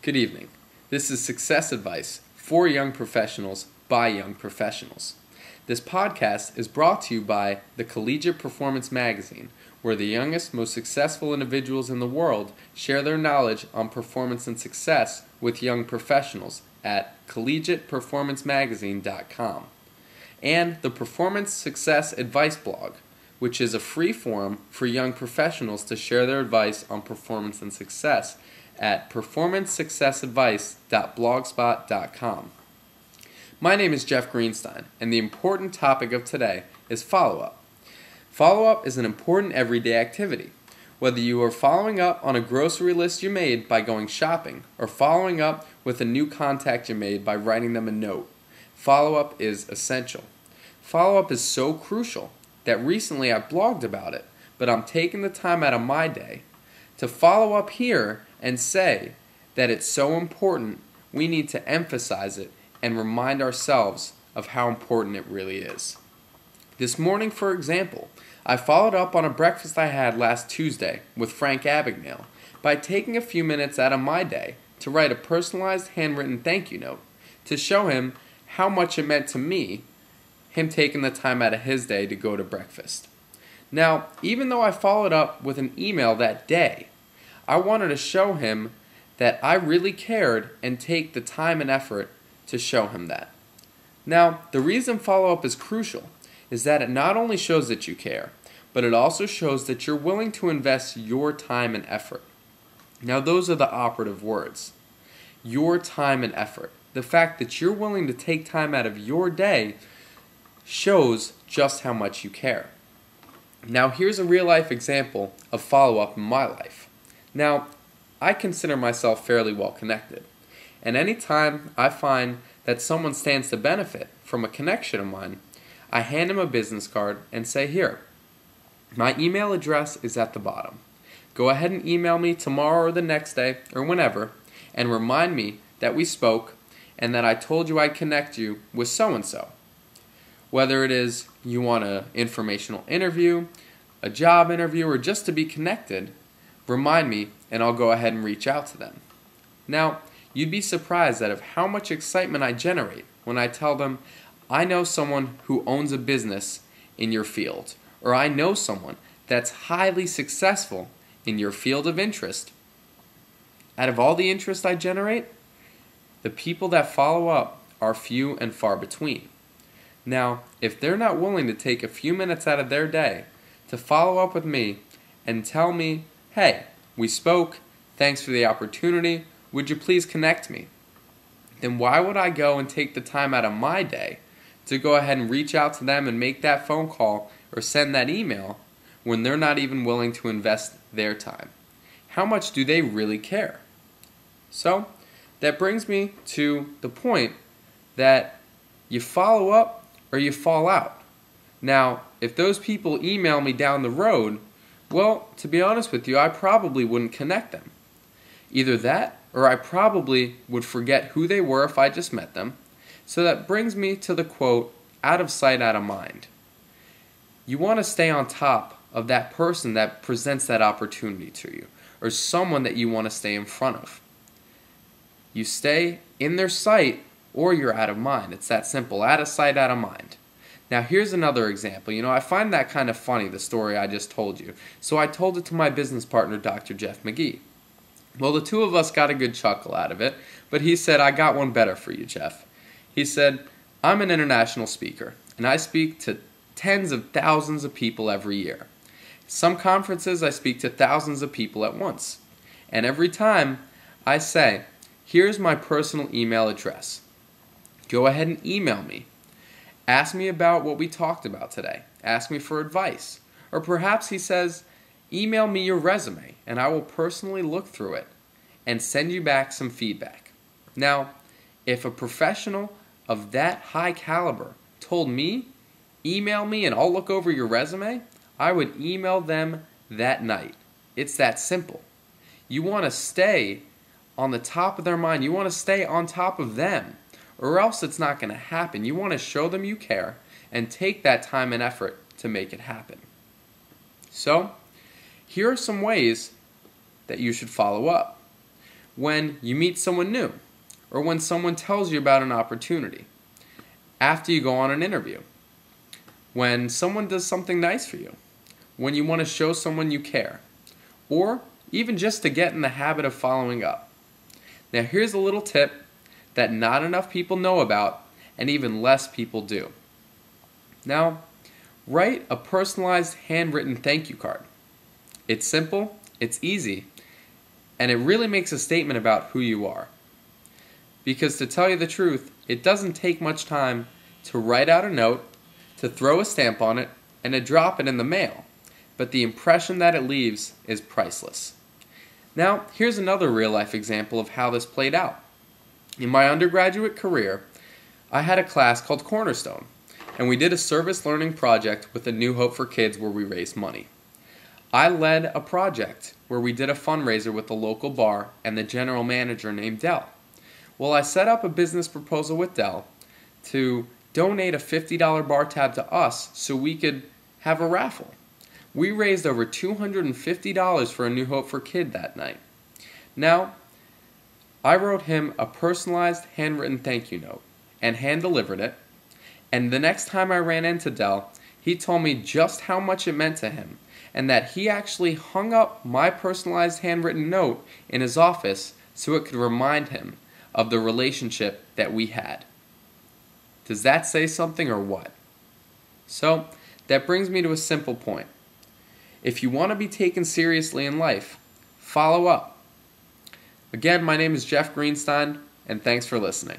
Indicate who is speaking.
Speaker 1: Good evening. This is Success Advice for young professionals by young professionals. This podcast is brought to you by the Collegiate Performance Magazine, where the youngest, most successful individuals in the world share their knowledge on performance and success with young professionals at collegiateperformancemagazine.com. And the Performance Success Advice blog, which is a free forum for young professionals to share their advice on performance and success at performancesuccessadvice.blogspot.com. My name is Jeff Greenstein, and the important topic of today is follow-up. Follow-up is an important everyday activity. Whether you are following up on a grocery list you made by going shopping, or following up with a new contact you made by writing them a note, follow-up is essential. Follow-up is so crucial that recently I blogged about it, but I'm taking the time out of my day to follow up here and say that it's so important we need to emphasize it and remind ourselves of how important it really is. This morning, for example, I followed up on a breakfast I had last Tuesday with Frank Abagnale by taking a few minutes out of my day to write a personalized handwritten thank you note to show him how much it meant to me, him taking the time out of his day to go to breakfast. Now, even though I followed up with an email that day, I wanted to show him that I really cared and take the time and effort to show him that. Now, the reason follow-up is crucial is that it not only shows that you care, but it also shows that you're willing to invest your time and effort. Now, those are the operative words. Your time and effort. The fact that you're willing to take time out of your day shows just how much you care. Now, here's a real-life example of follow-up in my life. Now, I consider myself fairly well connected, and anytime I find that someone stands to benefit from a connection of mine, I hand him a business card and say, here, my email address is at the bottom. Go ahead and email me tomorrow or the next day or whenever and remind me that we spoke and that I told you I'd connect you with so-and-so. Whether it is you want an informational interview, a job interview, or just to be connected, remind me and I'll go ahead and reach out to them. Now, you'd be surprised at how much excitement I generate when I tell them, I know someone who owns a business in your field, or I know someone that's highly successful in your field of interest. Out of all the interest I generate, the people that follow up are few and far between. Now, if they're not willing to take a few minutes out of their day to follow up with me and tell me, hey, we spoke, thanks for the opportunity, would you please connect me? Then why would I go and take the time out of my day to go ahead and reach out to them and make that phone call or send that email when they're not even willing to invest their time? How much do they really care? So, that brings me to the point that you follow up or you fall out. Now, if those people email me down the road, well, to be honest with you, I probably wouldn't connect them. Either that, or I probably would forget who they were if I just met them. So that brings me to the quote, out of sight, out of mind. You want to stay on top of that person that presents that opportunity to you, or someone that you want to stay in front of. You stay in their sight, or you're out of mind. It's that simple, out of sight, out of mind. Now here's another example. I find that kind of funny, the story I just told you. So I told it to my business partner, Dr. Jeff McGee. Well, the two of us got a good chuckle out of it, but he said, I got one better for you, Jeff. He said, I'm an international speaker, and I speak to tens of thousands of people every year. Some conferences I speak to thousands of people at once. And every time I say, here's my personal email address. Go ahead and email me. Ask me about what we talked about today. Ask me for advice. Or perhaps he says, email me your resume and I will personally look through it and send you back some feedback. Now, if a professional of that high caliber told me, email me and I'll look over your resume, I would email them that night. It's that simple. You want to stay on the top of their mind. You want to stay on top of them, or else it's not going to happen. You want to show them you care and take that time and effort to make it happen. So, here are some ways that you should follow up. when you meet someone new, or when someone tells you about an opportunity, after you go on an interview, when someone does something nice for you, when you want to show someone you care, or even just to get in the habit of following up. Now here's a little tip that not enough people know about and even less people do. Now, write a personalized handwritten thank you card. It's simple, it's easy, and it really makes a statement about who you are. Because to tell you the truth, it doesn't take much time to write out a note, to throw a stamp on it, and to drop it in the mail. But the impression that it leaves is priceless. Now, here's another real-life example of how this played out. In my undergraduate career, I had a class called Cornerstone, and we did a service learning project with A New Hope for Kids where we raised money. I led a project where we did a fundraiser with the local bar and the general manager named Dell. Well, I set up a business proposal with Dell to donate a $50 bar tab to us so we could have a raffle. We raised over $250 for A New Hope for Kid that night. Now, I wrote him a personalized handwritten thank you note and hand-delivered it, and the next time I ran into Dell, he told me just how much it meant to him and that he actually hung up my personalized handwritten note in his office so it could remind him of the relationship that we had. Does that say something or what? So, that brings me to a simple point. If you want to be taken seriously in life, follow up. Again, my name is Jeff Greenstein, and thanks for listening.